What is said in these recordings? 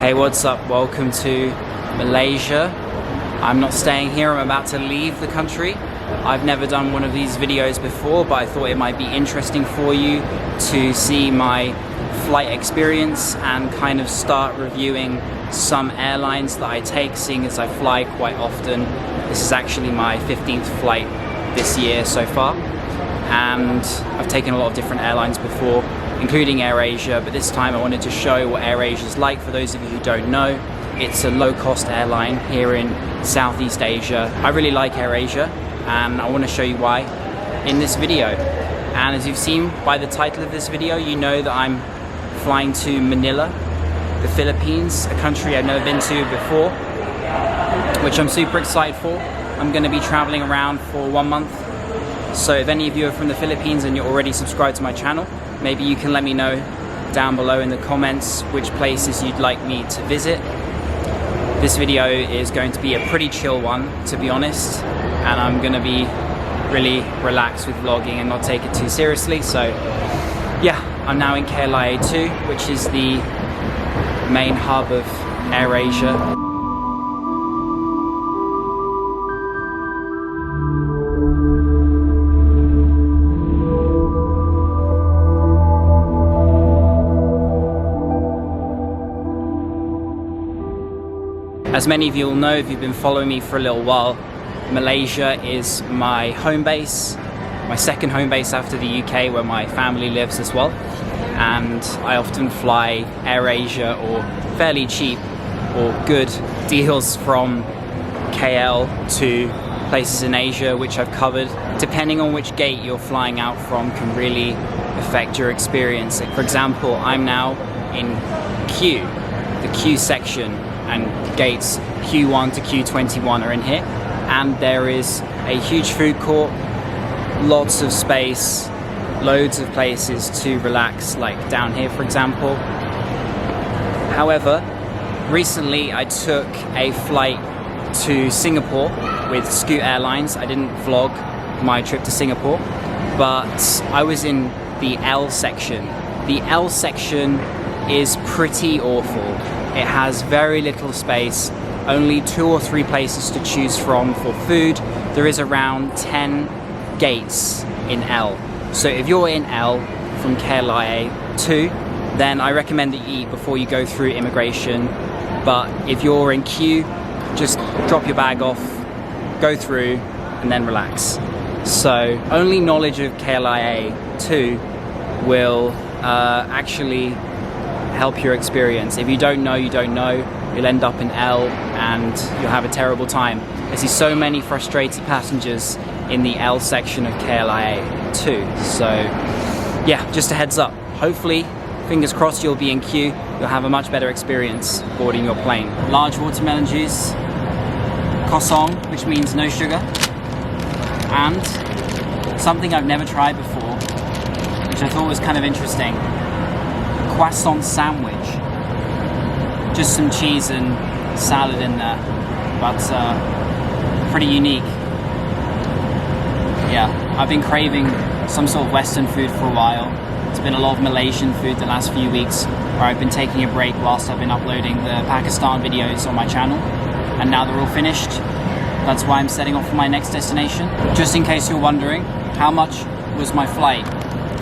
Hey, what's up? Welcome to Malaysia. I'm not staying here, I'm about to leave the country. I've never done one of these videos before, but I thought it might be interesting for you to see my flight experience and kind of start reviewing some airlines that I take, seeing as I fly quite often. This is actually my 15th flight this year so far, and I've taken a lot of different airlines before, including AirAsia, but this time I wanted to show what AirAsia is like. For those of you who don't know, it's a low-cost airline here in Southeast Asia. I really like AirAsia, and I want to show you why in this video. And as you've seen by the title of this video, you know that I'm flying to Manila, the Philippines, a country I've never been to before, which I'm super excited for. I'm going to be traveling around for 1 month. So if any of you are from the Philippines and you're already subscribed to my channel, maybe you can let me know down below in the comments which places you'd like me to visit. This video is going to be a pretty chill one, to be honest, and I'm going to be really relaxed with vlogging and not take it too seriously. So yeah, I'm now in KLIA 2, which is the main hub of AirAsia. As many of you will know, if you've been following me for a little while, Malaysia is my home base, my second home base after the UK, where my family lives as well. And I often fly AirAsia or fairly cheap or good deals from KL to places in Asia, which I've covered. Depending on which gate you're flying out from can really affect your experience. For example, I'm now in Q, the Q section, and gates Q1 to Q21 are in here, and there is a huge food court, lots of space, loads of places to relax, like down here for example. However, recently I took a flight to Singapore with Scoot Airlines. I didn't vlog my trip to Singapore, but I was in the L section. The L section is pretty awful. It has very little space, only 2 or 3 places to choose from for food. There is around 10 gates in L. So if you're in L from KLIA 2, then I recommend that you eat before you go through immigration. But if you're in Q, just drop your bag off, go through, and then relax. So only knowledge of KLIA 2 will actually help your experience. If you don't know, you don't know. You'll end up in L and you'll have a terrible time. I see so many frustrated passengers in the L section of KLIA 2. So yeah, just a heads up. Hopefully, fingers crossed, you'll be in Q. You'll have a much better experience boarding your plane. Large watermelon juice, kosong, which means no sugar, and something I've never tried before, which I thought was kind of interesting. Croissant sandwich, just some cheese and salad in there, but pretty unique. Yeah, I've been craving some sort of Western food for a while. It's been a lot of Malaysian food the last few weeks, where I've been taking a break whilst I've been uploading the Pakistan videos on my channel, and now they're all finished. That's why I'm setting off for my next destination. Just in case you're wondering, how much was my flight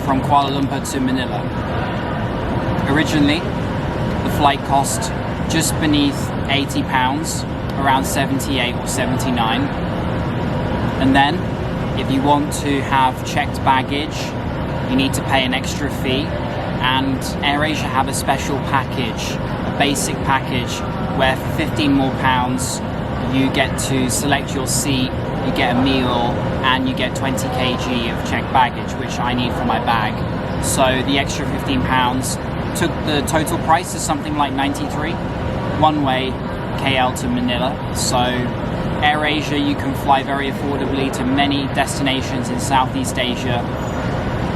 from Kuala Lumpur to Manila? Originally, the flight cost just beneath £80, around 78 or 79. And then, if you want to have checked baggage, you need to pay an extra fee. And AirAsia have a special package, a basic package, where for £15 more you get to select your seat, you get a meal, and you get 20 kg of checked baggage, which I need for my bag. So the extra £15 took the total price to something like 93, one way KL to Manila. So AirAsia, you can fly very affordably to many destinations in Southeast Asia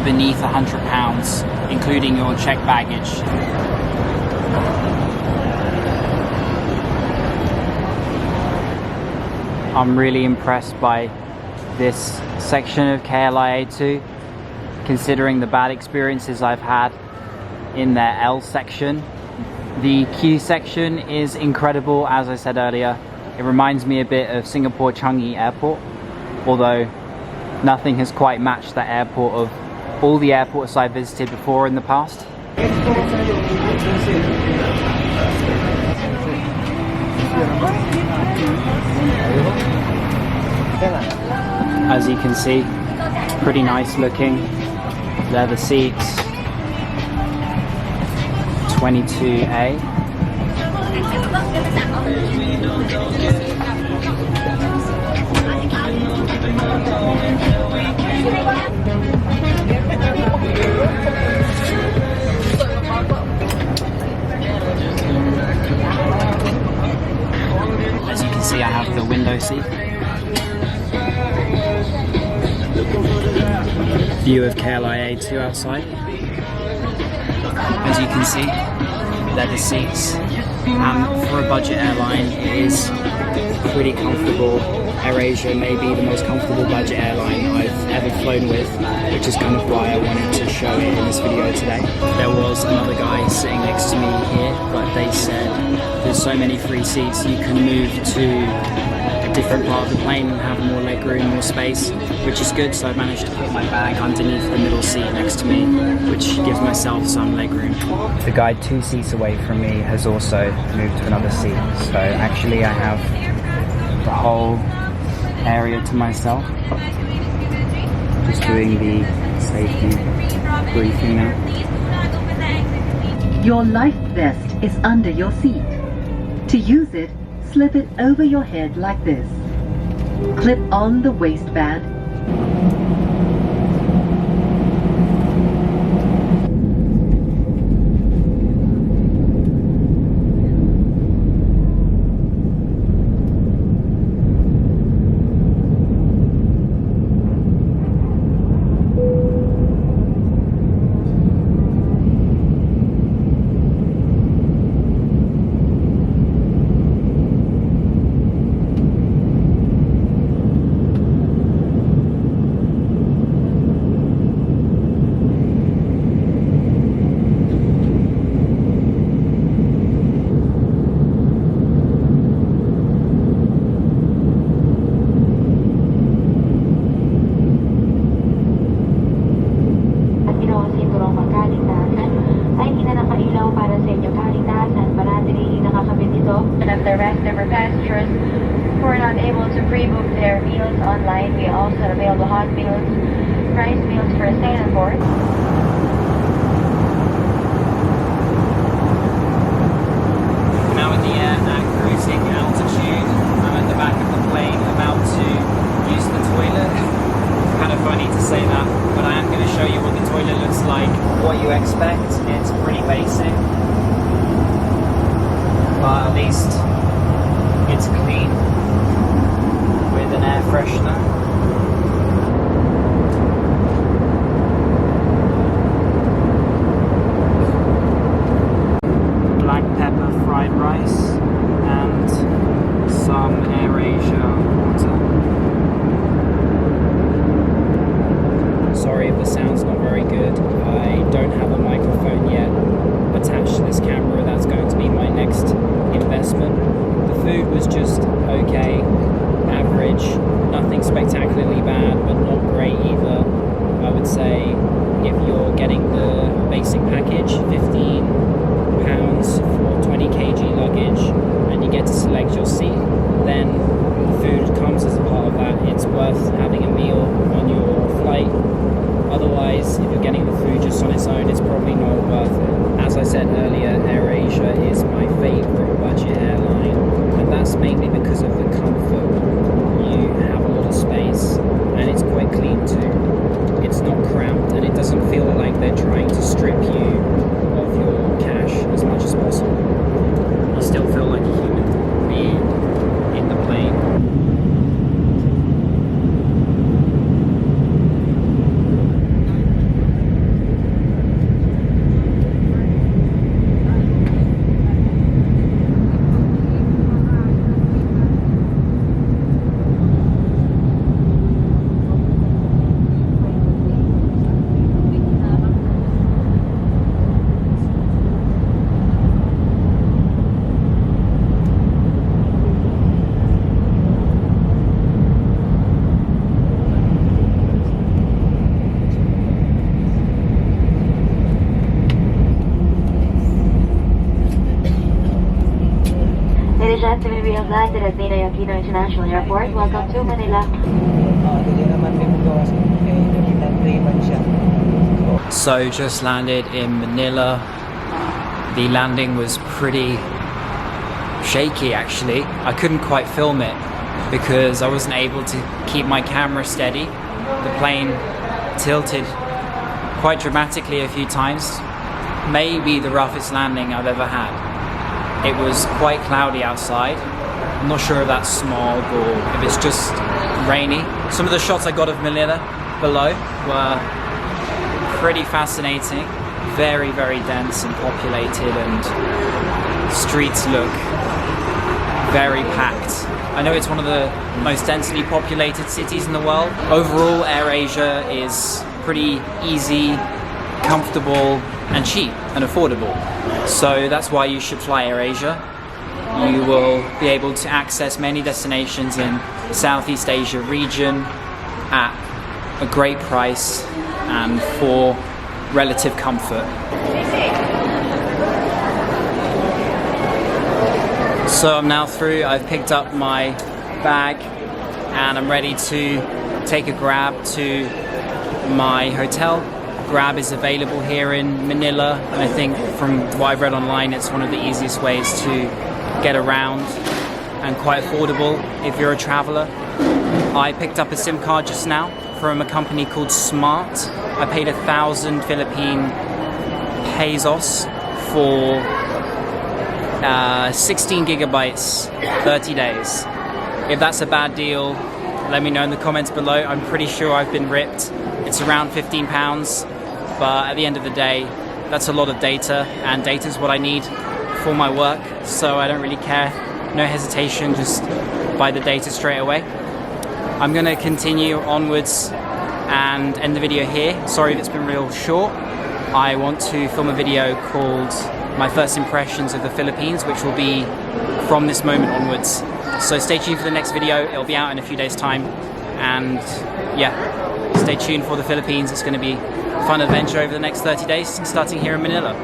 beneath £100, including your checked baggage. I'm really impressed by this section of KLIA 2, considering the bad experiences I've had in their L section. The queue section is incredible, as I said earlier. It reminds me a bit of Singapore Changi Airport, although nothing has quite matched that airport of all the airports I visited before in the past. As you can see, pretty nice looking. Leather seats. 22A. As you can see, I have the window seat. View of KLIA 2 outside. As you can see, leather seats. For a budget airline, it is pretty comfortable. AirAsia may be the most comfortable budget airline I've ever flown with, which is kind of why I wanted to show it in this video today. There was another guy sitting next to me here, but they said there's so many free seats, you can move to a different part of the plane and have more legroom, more space, which is good. So I managed to put my bag underneath the middle seat next to me, which gives myself some legroom. The guy 2 seats away from me has also moved to another seat, so actually I have the whole area to myself. Just doing the safety briefing now. Your life vest is under your seat. To use it, slip it over your head like this. Clip on the waistband. Of the rest of our passengers who are not able to pre-book their meals online, we also have available hot meals, price meals for a stay on board. Now in the air at cruising altitude, I'm at the back of the plane about to use the toilet. Kind of funny to say that, but I am going to show you what the toilet looks like. What you expect, it's pretty basic, but at least it's clean with an air freshener. Black pepper fried rice and some AirAsia water. Sorry if the sound's not very good. I don't have a microphone yet attached to this camera. That's going to be my next investment. The food was just okay, average, nothing spectacularly bad, but not great either. I would say if you're getting the basic package, £15 for 20 kg luggage, and you get to select your seat, then the food comes as a part of that. It's worth having a meal on your flight. Otherwise, if you're getting the food just on its own, it's probably not worth it. As I said earlier, AirAsia is my favourite budget airline, and that's mainly because of the comfort. You have a lot of space, and it's quite clean too. It's not cramped, and it doesn't feel like they're trying to strip you of your cash as much as possible. You still feel like a human being in the plane. Ladies and gentlemen, we have landed at Ninoy Aquino International Airport. Welcome to Manila. So just landed in Manila. The landing was pretty shaky actually. I couldn't quite film it because I wasn't able to keep my camera steady. The plane tilted quite dramatically a few times. Maybe the roughest landing I've ever had. It was quite cloudy outside. I'm not sure if that's smog or if it's just rainy. Some of the shots I got of Manila below were pretty fascinating. Very, very dense and populated, and streets look very packed. I know it's one of the most densely populated cities in the world. Overall, AirAsia is pretty easy, comfortable, and cheap and affordable. So that's why you should fly AirAsia. You will be able to access many destinations in Southeast Asia region at a great price and for relative comfort. So I'm now through. I've picked up my bag and I'm ready to take a Grab to my hotel. Grab is available here in Manila, and I think from what I've read online it's one of the easiest ways to get around and quite affordable if you're a traveler. I picked up a SIM card just now from a company called Smart. I paid 1,000 Philippine pesos for 16 gigabytes, 30 days. If that's a bad deal, let me know in the comments below. I'm pretty sure I've been ripped. It's around £15, but at the end of the day, that's a lot of data, and data is what I need for my work, so I don't really care. No hesitation, just buy the data straight away. I'm gonna continue onwards and end the video here. Sorry if it's been real short. I want to film a video called My First Impressions of the Philippines, which will be from this moment onwards. So stay tuned for the next video. It'll be out in a few days' time. And yeah, stay tuned for the Philippines. It's gonna be a fun adventure over the next 30 days, starting here in Manila.